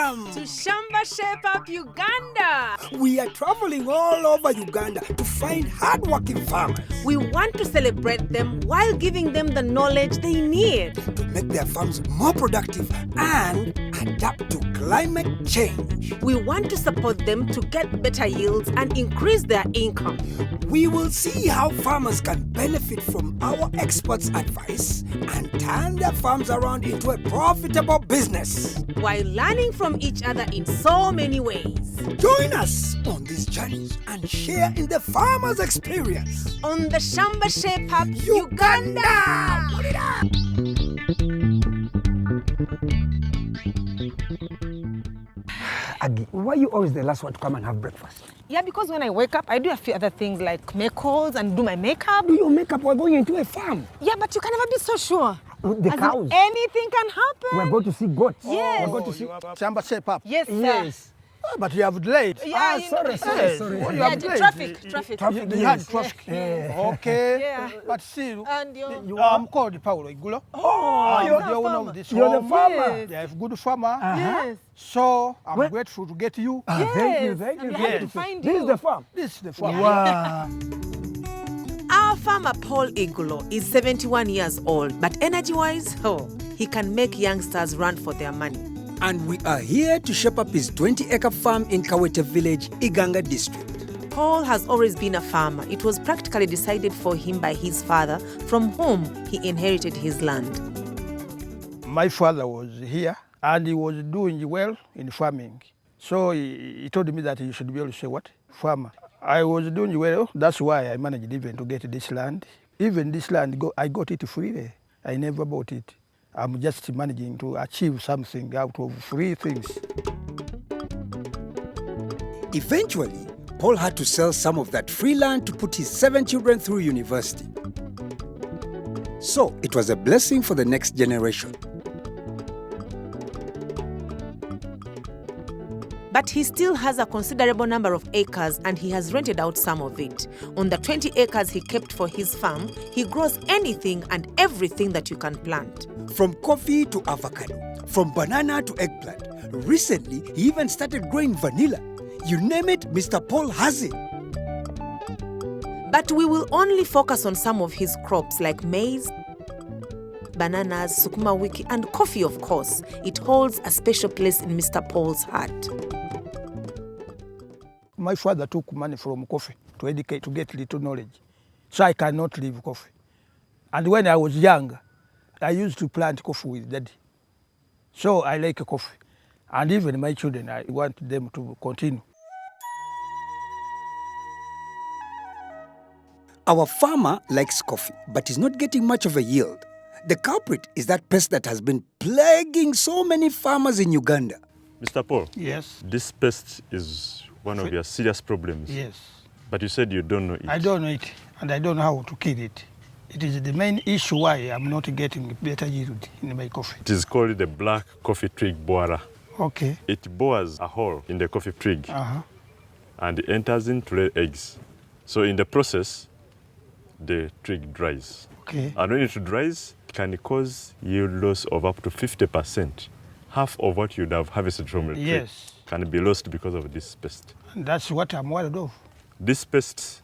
Welcome to Shamba Shape Up Uganda. We are traveling all over Uganda to find hardworking farmers. We want to celebrate them while giving them the knowledge they need to make their farms more productive and adapt to climate change. We want to support them to get better yields and increase their income. We will see how farmers can benefit from our experts' advice and turn their farms around into a profitable business, while learning from each other in so many ways. Join us on these journeys and share in the farmers' experience on the Shamba Shape Up Uganda. Agi, why are you always the last one to come and have breakfast? Yeah, because when I wake up, I do a few other things like make calls and do my makeup. Do your makeup while going into a farm? Yeah, but you can never be so sure. With the cows? Anything can happen. We're going to see goats. Yes. We're going to see Shamba Shape Up. Yes, sir. Yes. But you have delayed. Yeah, sorry. Yeah, traffic. You had traffic. Okay. Yeah. But still, And I'm called Paul Igulo. you're the owner of this You're home. the farmer. Yes. Yeah, a good farmer. Yes. So I'm grateful to get you. Thank you. And we had to find This you. is the farm. This is the farm. Wow. Our farmer Paul Igulo is 71 years old, but energy-wise, he can make youngsters run for their money. And we are here to shape up his 20-acre farm in Kawete village, Iganga district. Paul has always been a farmer. It was practically decided for him by his father, from whom he inherited his land. My father was here and he was doing well in farming. So he told me that you should be able to say what? Farmer. I was doing well, that's why I managed even to get this land. Even this land, I got it freely. I never bought it. I'm just managing to achieve something out of free things. Eventually, Paul had to sell some of that free land to put his 7 children through university. So it was a blessing for the next generation. But he still has a considerable number of acres and he has rented out some of it. On the 20 acres he kept for his farm, he grows anything and everything that you can plant. From coffee to avocado, from banana to eggplant. Recently, he even started growing vanilla. You name it, Mr. Paul has it. But we will only focus on some of his crops like maize, bananas, Sukuma wiki, and coffee, of course. It holds a special place in Mr. Paul's heart. My father took money from coffee to educate, to get little knowledge. So I cannot leave coffee. And when I was young, I used to plant coffee with daddy. So I like coffee. And even my children, I want them to continue. Our farmer likes coffee, but is not getting much of a yield. The culprit is that pest that has been plaguing so many farmers in Uganda. Mr. Paul, Yes. this pest is one of your serious problems. Yes. But you said you don't know it. I don't know it, and I don't know how to kill it. It is the main issue why I'm not getting better yield in my coffee. It is called the black coffee twig borer. Okay. It bores a hole in the coffee twig and it enters in to lay eggs. So in the process, the twig dries. Okay. And when it dries, it can cause yield loss of up to 50%. Half of what you'd have harvested from the tree Yes. can be lost because of this pest. And that's what I'm worried of. This pest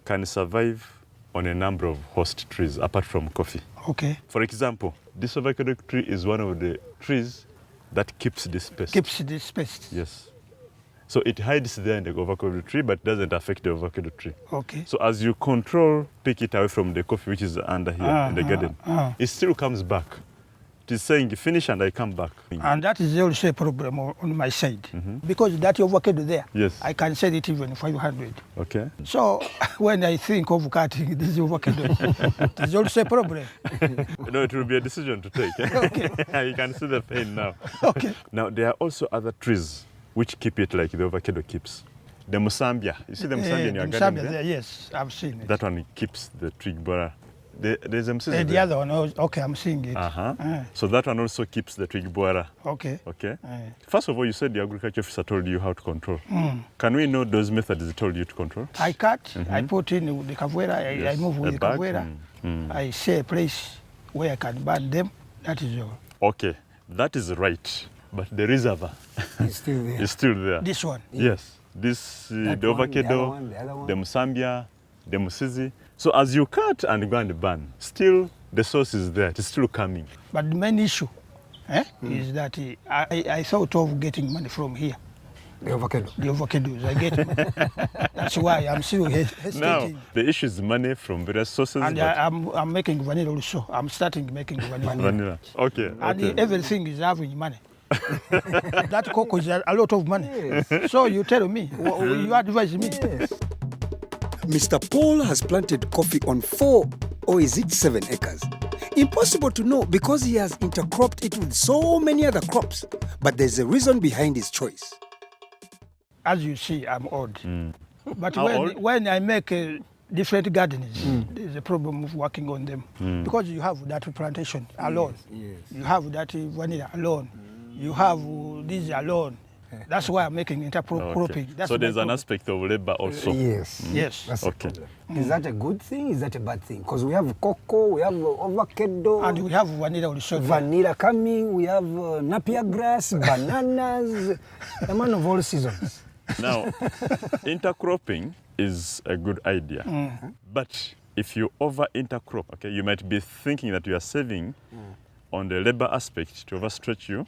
can survive on a number of host trees apart from coffee. Okay. For example, this avocado tree is one of the trees that keeps this pest. Keeps this pest. Yes. So it hides there in the avocado tree, but doesn't affect the avocado tree. Okay. So as you pick it away from the coffee, which is under here in the garden, it still comes back. It is saying, finish and I come back. And that is also a problem on my side. Because that avocado there, Yes. I can sell it even 500. Okay. So when I think of cutting this avocado, it is also a problem. No, it will be a decision to take. Okay. You can see the pain now. Okay. Now, there are also other trees which keep it like the avocado keeps. The musambia, you see the musambia in your garden there? Yes, I've seen it. That one keeps the twig borer. There's a musambia The there. other one, okay, I'm seeing it. So that one also keeps the twig borer. Okay. Okay. First of all, you said the agriculture officer told you how to control. Can we know those methods he told you to control? I cut, I put in the cavuera, I move with the bag. cavuera. I say a place where I can burn them. That is all. Okay, that is right. but the reservoir It's still there. is still there. This one. Yes, this That the one, the avocado, other one, the other one. the musambia, the musizi. So as you cut and go and burn, still the source is there. It's still coming. But the main issue is that I thought of getting money from here. The avocado. The avocados, I get money. That's why I'm still Now hesitating. the issue is money from various sources. And but I'm making vanilla also. I'm starting making vanilla. vanilla. Okay. And okay. everything is having money. That cocoa is a lot of money. So you tell me, you advise me. Yes. Mr. Paul has planted coffee on 4 or is it 7 acres? Impossible to know because he has intercropped it with so many other crops. But there's a reason behind his choice. As you see, I'm old. But How old? when I make different gardens, there's a problem of working on them. Because you have that plantation alone. Yes. You have that vanilla alone. You have this alone. That's why I'm making intercropping. Okay. That's So my there's an problem. aspect of labor also. Yes. Yes. That's Okay. the problem. Is that a good thing? Is that a bad thing? Because we have cocoa, we have avocado, And we have vanilla also. vanilla coming, we have napier grass, bananas, a man of all seasons. Now, intercropping is a good idea. But if you over intercrop, okay, you might be thinking that you are saving on the labor aspect to overstretch you,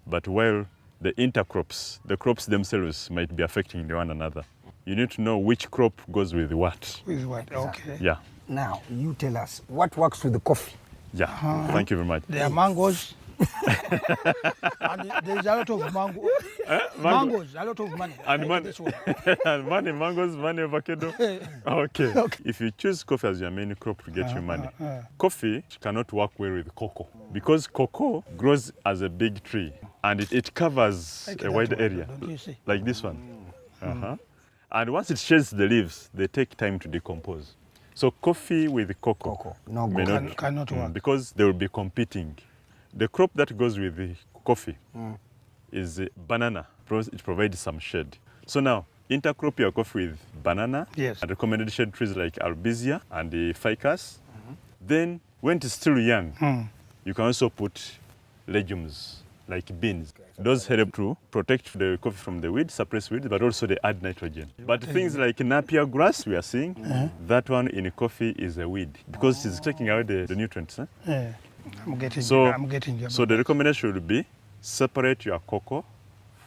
but while the intercrops, the crops themselves might be affecting one another. You need to know which crop goes with what. With what? Okay. Yeah, Now, you tell us, what works with the coffee? yeah. Thank you very much. There are mangoes. And there's a lot of mangoes, a lot of money. And money. This one. And money, mangoes, money, avocado. Okay. If you choose coffee as your main crop to get you money, coffee cannot work well with cocoa because cocoa grows as a big tree and it covers Like a that wide one, area, don't you see? like this one. And once it sheds the leaves, they take time to decompose. So coffee with cocoa, No may good. not, Cannot work. because they will be competing. The crop that goes with the coffee is banana. It provides some shade. So now, intercrop your coffee with banana, Yes. and recommended shade trees like albizia and the ficus. Then, when it's still young, you can also put legumes like beans. Those help to protect the coffee from the weeds, suppress weeds, but also they add nitrogen. But things like napier grass we are seeing, that one in coffee is a weed because it's taking away the nutrients. Yeah. I'm getting you. So the recommendation would be separate your cocoa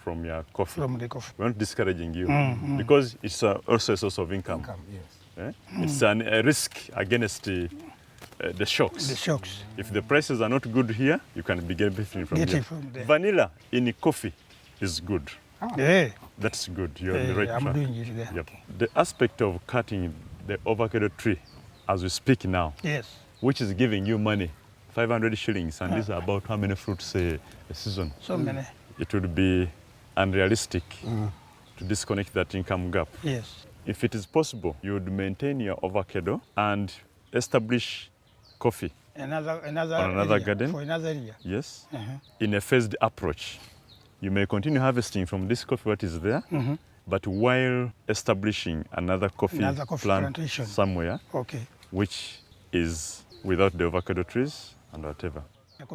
from your coffee. From the coffee. We're not discouraging you because it's also a source of income. Yes. It's a risk against the shocks. The shocks. If the prices are not good here, you can be getting from Get here. it from there. Vanilla in coffee is good. Yeah. That's good. You're on the right I'm track. doing it there. Yep. The aspect of cutting the avocado tree as we speak now, Yes. which is giving you money, 500 shillings, and these are about how many fruits a season. So many. It would be unrealistic to disconnect that income gap. Yes. If it is possible, you would maintain your avocado and establish coffee, Another On another area, garden? For another area. yes, in a phased approach. You may continue harvesting from this coffee what is there, but while establishing another coffee plant plantation. somewhere, Okay. which is without the avocado trees and whatever.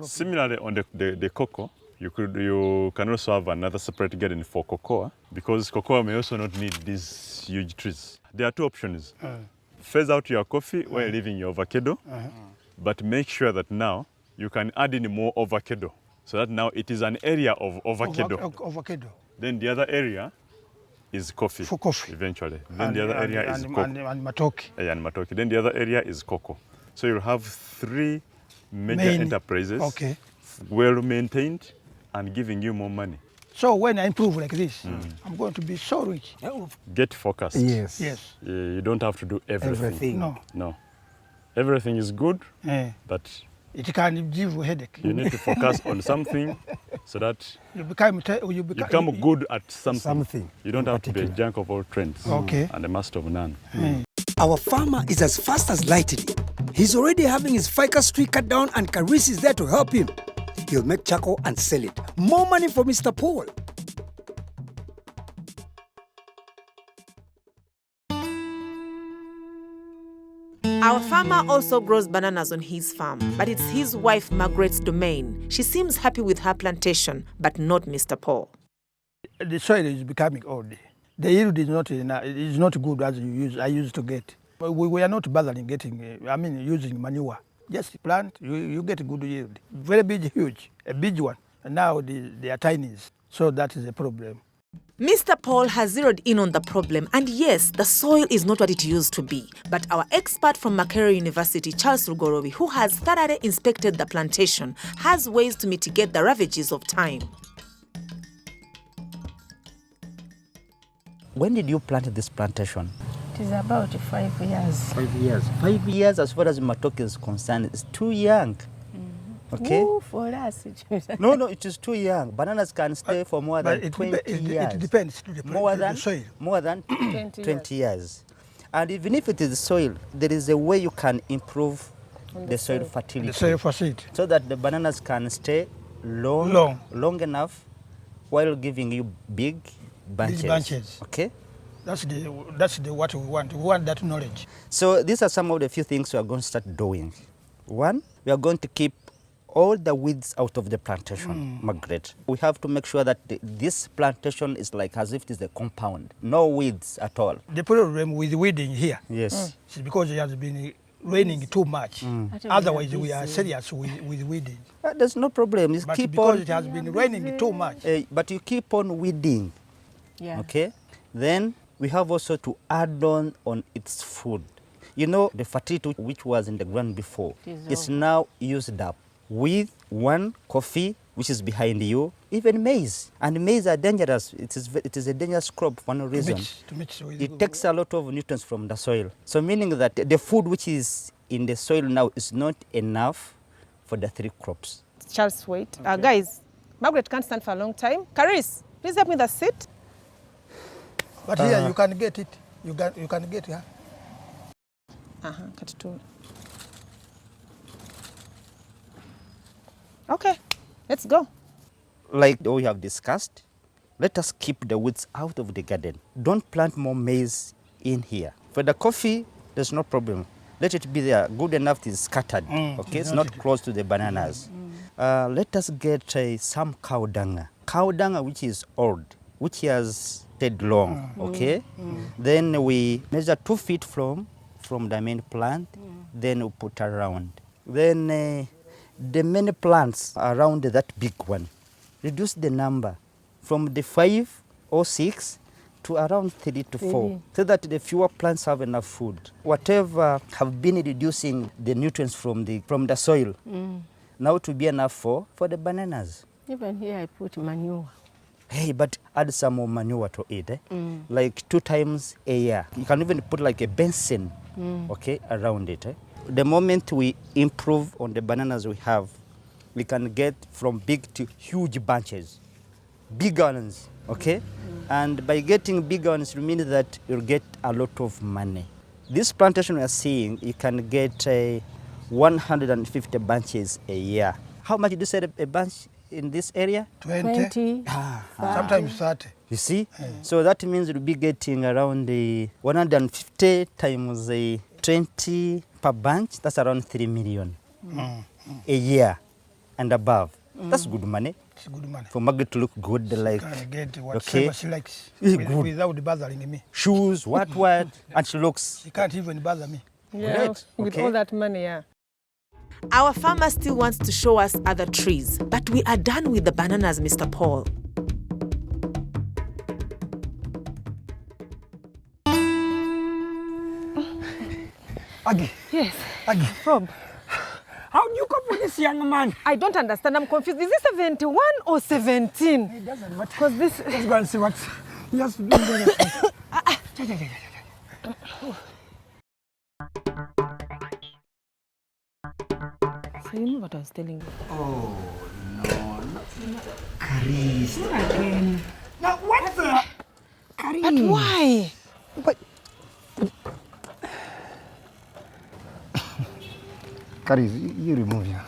Similarly, on the cocoa, you can also have another separate garden for cocoa because cocoa may also not need these huge trees. There are two options. Phase out your coffee while leaving your avocado, but make sure that now you can add in more avocado so that now it is an area of avocado. Avocado. Then the other area is coffee. For coffee. Eventually. Then the other area is cocoa. And matoke. And matoke. Then the other area is cocoa. So you'll have three major Main- enterprises, Okay. well maintained and giving you more money. So when I improve like this, I'm going to be so rich. Get focused. Yes. Yes. You don't have to do everything. Everything. No. No. Everything is good, Eh, but it can give you headache. you need to focus on something so that You become you become good at something. Something You don't have to be a particular. junk of all trends Okay. and a master of none. Our farmer is as fast as lightning. He's already having his ficus tree cut down and Caris is there to help him. He'll make charcoal and sell it. More money for Mr. Paul. Our farmer also grows bananas on his farm, but it's his wife Margaret's domain. She seems happy with her plantation, but not Mr. Paul. The soil is becoming old. The yield is not enough, it is not good as I used to get. But we are not bothering using manure. Just plant, you get a good yield. Very big, huge, a big one. And now they are tiny, so that is a problem. Mr. Paul has zeroed in on the problem, and yes, the soil is not what it used to be. But our expert from Makerere University, Charles Rugorobi, who has thoroughly inspected the plantation, has ways to mitigate the ravages of time. When did you plant this plantation? It is about 5 years. 5 years. 5 years, as far as Matoke is concerned, is too young. Okay? Ooh, for us. No, it is too young. Bananas can stay for more than 20 years. It depends. More than the soil. More than 20 years. And even if it is soil, there is a way you can improve the soil fertility. The soil fertility. So that the bananas can stay long enough while giving you big bunches. Big bunches. Okay? That's what we want. We want that knowledge. So these are some of the few things we are going to start doing. One, we are going to keep all the weeds out of the plantation, Margaret. We have to make sure that this plantation is like as if it is a compound. No weeds at all. The problem with weeding here Yes. is because it has been raining too much. Otherwise, we are serious with weeding. There's no problem. Just But keep because on, it has been raining too much. but you keep on weeding. Yeah. Okay? Then we have also to add on its food. You know, the fertility which was in the ground before is now used up with one coffee, which is behind you, even maize. And maize are dangerous. It is a dangerous crop for one reason. To mix with It takes a lot of nutrients from the soil. So meaning that the food which is in the soil now is not enough for the 3 crops. Charles, wait. Guys, Margaret can't stand for a long time. Caris, please help me with the seat. But here you can get it. You can get it. Cut it too. Okay, let's go. Like we have discussed, let us keep the weeds out of the garden. Don't plant more maize in here. For the coffee, there's no problem. Let it be there, good enough to be scattered. Okay, it's not close to the bananas. Let us get some cow dung. Cow dung which is old, which has stayed long. Okay, then we measure 2 feet from the main plant. Then we put around. Then the many plants around that big one, reduce the number from the 5 or 6 to around 3 to 4, so that the fewer plants have enough food. Whatever have been reducing the nutrients from the soil, now to be enough for the bananas. Even here I put manure. Hey, but add some more manure to it, like 2 times a year. You can even put like a basin, okay, around it. The moment we improve on the bananas we have, we can get from big to huge bunches, big ones, okay? And by getting big ones, it means that you'll get a lot of money. This plantation we are seeing, you can get 150 bunches a year. How much do you sell a bunch in this area? 20. Sometimes 30. You see? So that means you'll be getting around 150 times 20 per bunch. That's around 3 million a year and above. That's good money. It's good money. For Margaret to look good, like, Can get whatever she likes Good. without bothering me. shoes, what, and she looks She can't even bother me. Yeah, great. with Okay. all that money, yeah. Our farmer still wants to show us other trees, but we are done with the bananas, Mr. Paul. Aggie, Yes. Aggie, Rob, how do you cope with this young man? I don't understand. I'm confused. Is this 71 or 17? It doesn't matter. Because this... Let's go and see what he has to do. So you know what I was telling you? Oh, no, not Caris. Not again. Now, what the? Caris. But why? But... Caris, you remove him.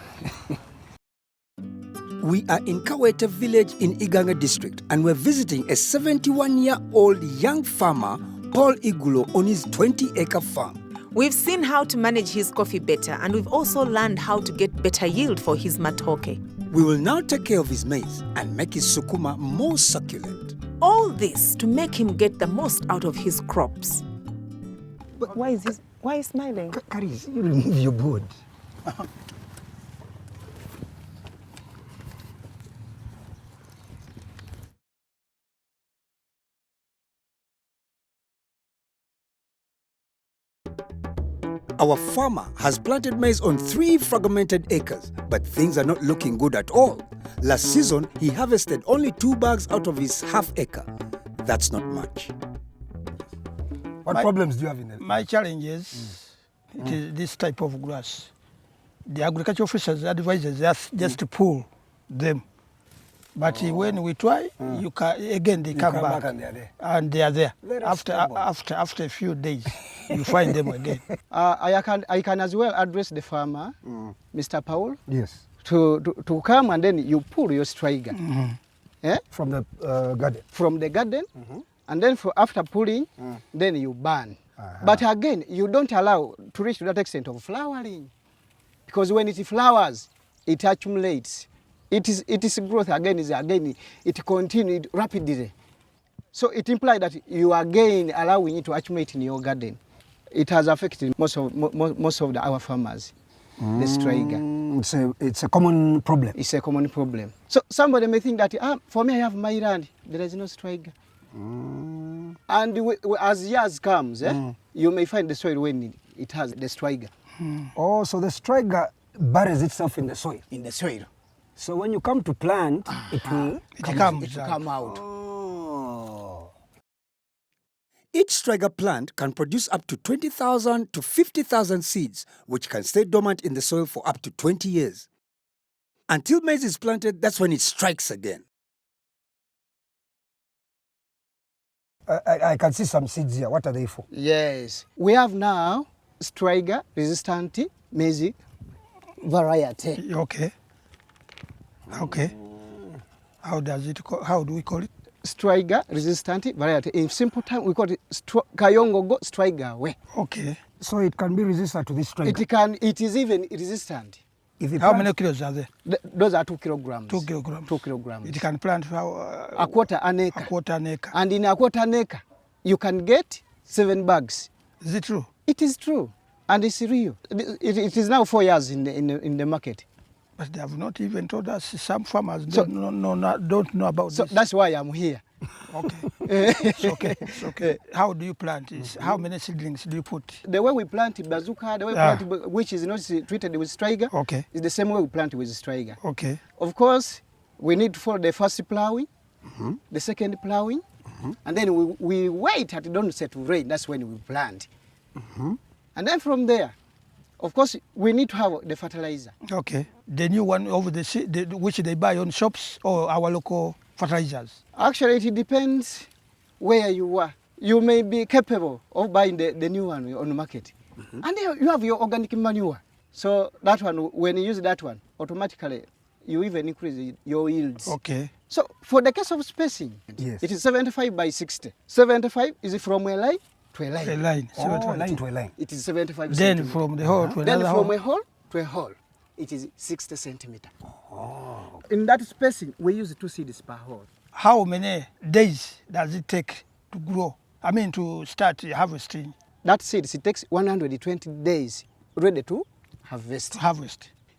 We are in Kawete village in Iganga district and we're visiting a 71-year-old young farmer, Paul Igulo, on his 20-acre farm. We've seen how to manage his coffee better, and we've also learned how to get better yield for his matoke. We will now take care of his maize and make his sukuma more succulent. All this to make him get the most out of his crops. But why is he smiling? Caris, you remove your board. Our farmer has planted maize on 3 fragmented acres, but things are not looking good at all. Last season, he harvested only 2 bags out of his half acre. That's not much. What problems do you have in it? My challenge is it is this type of grass. The agriculture officers advise us just to pull them. But when we try, they come back and they are there. they are there. After a few days, you find them again. I can as well address the farmer, Mr. Paul, Yes. to come and then you pull your striga From the garden. from the garden, and then after pulling, then you burn. But again, you don't allow to reach to that extent of flowering, because when it flowers, it accumulates. Its growth it continued rapidly. So it implies that you are again allowing it to accumulate in your garden. It has affected most of our farmers, the striga. It's a common problem. It's a common problem. So somebody may think that for me I have my land, there is no striga. And as years comes, you may find the soil when it has the striga. Oh, so the striga buries itself in the soil. In the soil. So when you come to plant, it will come out. Oh. Each striga plant can produce up to 20,000 to 50,000 seeds, which can stay dormant in the soil for up to 20 years. Until maize is planted, that's when it strikes again. I can see some seeds here. What are they for? Yes. We have now striga resistant maize variety. Okay. Okay. How do we call it? Striga resistant variety. In simple time, we call it Kayongogo striga we. Okay. So it can be resistant to this striga. It is even resistant. How many kilos are there? Those are 2 kilograms. 2 kilograms. 2 kilograms. It can plant a quarter an acre. A quarter an acre. And in a quarter an acre, you can get 7 bags. Is it true? It is true, and it's real. It is now 4 years in the market. But they have not even told us. Some farmers don't know about so this. That's why I'm here. Okay. It's okay. It's okay. How do you plant this? How many seedlings do you put? The way we plant bazooka, the way we plant, which is not treated with striga, Okay. is the same way we plant with striga. Okay. Of course, we need to follow the first plowing, the second plowing, and then we wait at the onset of rain. That's when we plant. And then from there, of course, we need to have the fertilizer. Okay. The new one over which they buy on shops or our local fertilizers? Actually, it depends where you are. You may be capable of buying the new one on the market. And you have your organic manure. So that one, when you use that one, automatically you even increase your yields. Okay. So for the case of spacing, Yes. it is 75 by 60. 75 is from a line to a line. A line. Oh, line to a line. It is 75 Then centimeters. from the hole to Then another from hole. a hole to a hole, it is 60 centimeters. In that spacing, we use 2 seeds per hole. How many days does it take to grow? I mean, to start harvesting? That seeds, it takes 120 days ready to harvest.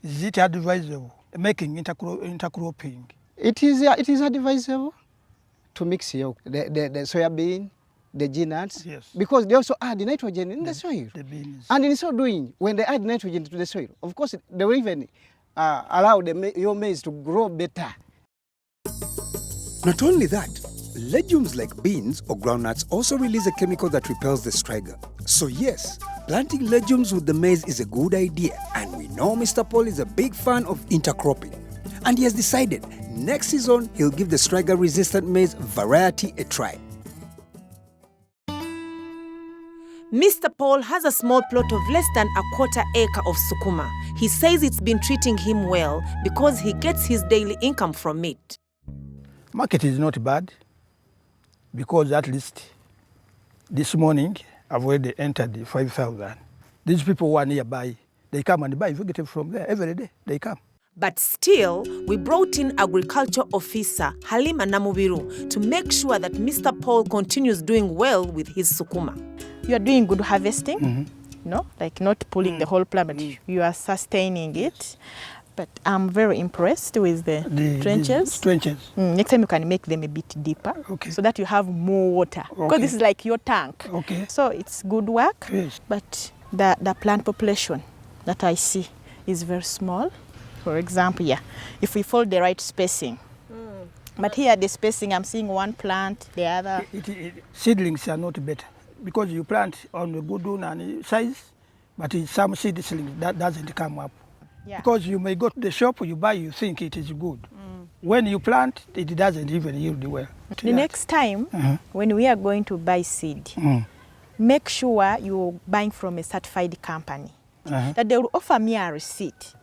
Is it advisable making intercropping? It is advisable to mix the soybean, the nuts, Yes. because they also add nitrogen in the soil. The beans. And in so doing, when they add nitrogen to the soil, of course, they will even allow your maize to grow better. Not only that, legumes like beans or groundnuts also release a chemical that repels the striga. So yes, planting legumes with the maize is a good idea, and we know Mr. Paul is a big fan of intercropping. And he has decided next season he'll give the striga-resistant maize variety a try. Mr. Paul has a small plot of less than a quarter acre of sukuma. He says it's been treating him well because he gets his daily income from it. Market is not bad because at least this morning I've already entered the 5,000. These people who are nearby, they come and buy vegetable from there every day. They come. But still, we brought in Agriculture Officer Halima Namubiru to make sure that Mr. Paul continues doing well with his sukuma. You are doing good harvesting, no? Like not pulling the whole plant, but you are sustaining it. But I'm very impressed with the trenches. Next time you can make them a bit deeper, so that you have more water. Because this is like your tank. So it's good work. Yes. But the plant population that I see is very small. For example, if we follow the right spacing. But here the spacing, I'm seeing one plant, the other. Seedlings are not better because you plant on a good one and size, but some seedlings that doesn't come up. Because you may go to the shop, you buy, you think it is good. When you plant, it doesn't even yield well. The next time, when we are going to buy seed, make sure you're buying from a certified company. That they will offer me a receipt.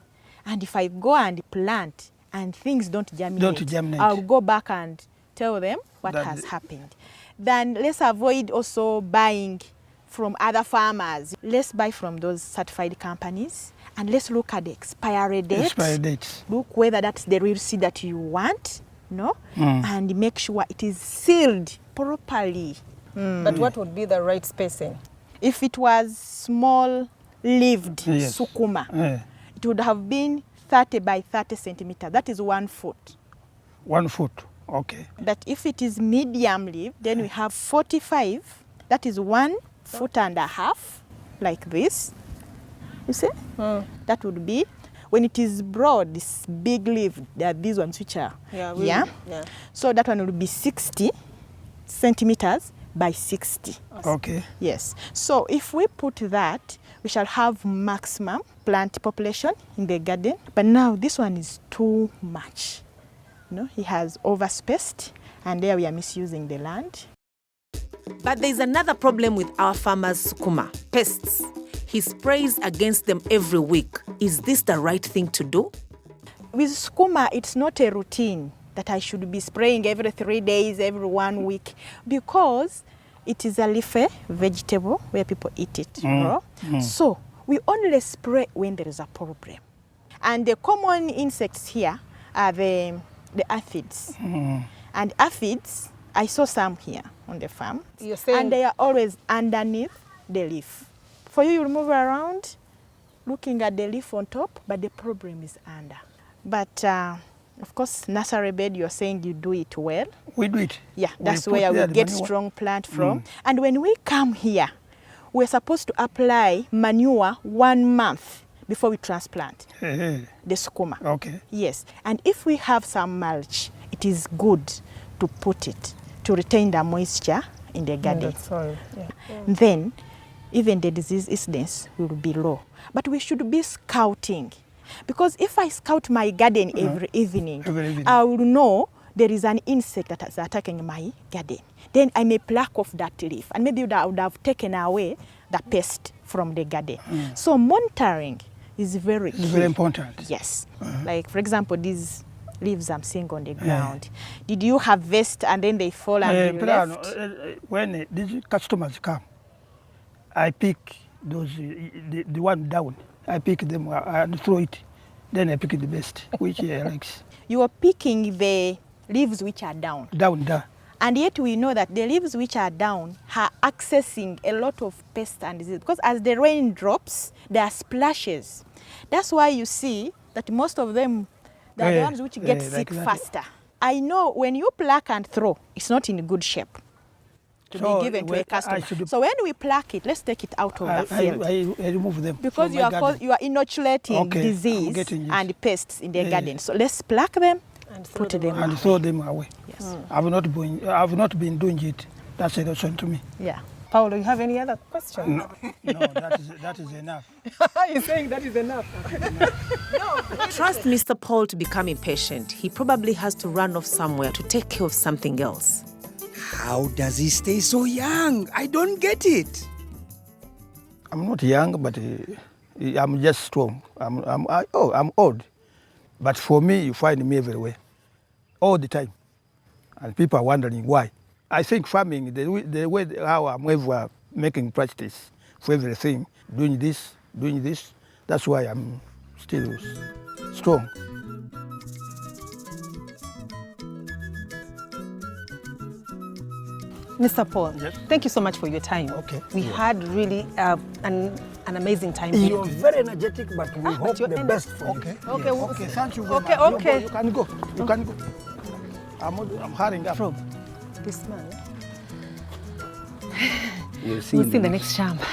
And if I go and plant and things don't germinate, I'll go back and tell them what has happened. Then let's avoid also buying from other farmers. Let's buy from those certified companies and let's look at the expiry dates. Look whether that's the real seed that you want, and make sure it is sealed properly. But what would be the right spacing? If it was small-leaved sukuma, it would have been 30 by 30 centimeters. That is 1 foot. 1 foot, okay. But if it is medium-leaved, then we have 45. That is 1.5 feet, like this. You see? That would be, when it is broad, this big leaf, there are these ones which are, So that one will be 60 centimeters by 60. Okay. Yes. So if we put that, we shall have maximum plant population in the garden. But now this one is too much. He has overspaced, and there we are misusing the land. But there's another problem with our farmers' sukuma, pests. He sprays against them every week. Is this the right thing to do? With sukuma, it's not a routine that I should be spraying every 3 days, every 1 week, because it is a leafy vegetable where people eat it raw. So we only spray when there is a problem. And the common insects here are the aphids. And aphids, I saw some here on the farm. You're saying? And they are always underneath the leaf. For you move around looking at the leaf on top, but the problem is under. But of course, nursery bed, you're saying you do it well. We do it. Yeah, that's where we get strong plant from. And when we come here, we're supposed to apply manure 1 month before we transplant the sukuma. Okay. Yes, and if we have some mulch, it is good to put it to retain the moisture in the garden. Then, even the disease incidence will be low. But we should be scouting. Because if I scout my garden every evening, I will know there is an insect that is attacking my garden. Then I may pluck off that leaf, and maybe I would have taken away the pest from the garden. So monitoring is very key. Very important. Yes. Like, for example, these leaves I'm seeing on the ground. Did you harvest and then they fall and you left? When these customers come, I pick those, the one down. I pick them and throw it. Then I pick the best, which he likes. You are picking the leaves which are down. Down. And yet we know that the leaves which are down are accessing a lot of pests and disease. Because as the rain drops, there are splashes. That's why you see that most of them, they are the ones which get sick faster. I know when you pluck and throw, it's not in good shape to be given to a customer. So when we pluck it, let's take it out of the field. I remove them. Because you are inoculating disease and pests in the garden. So let's pluck them and put them away. And throw them away. Yes. I've not been doing it. That's a lesson to me. Yeah. Paul, do you have any other question? No, that is enough. You're saying that is enough? Trust Mr. Paul to become impatient. He probably has to run off somewhere to take care of something else. How does he stay so young? I don't get it. I'm not young, but I'm just strong. I'm old. But for me, you find me everywhere, all the time. And people are wondering why. I think farming, the way how I'm ever making practice, for everything, doing this. That's why I'm still strong. Mr. Paul, Yes. thank you so much for your time. Okay. We had really an amazing time here. You're very energetic, but we hope you're the best for you. Okay. Okay, Yes. well, Okay. Thank you. okay, very much. okay. You can go. You can go. I'm hurrying up. From this man. We'll see We'll you see in the next Shamba.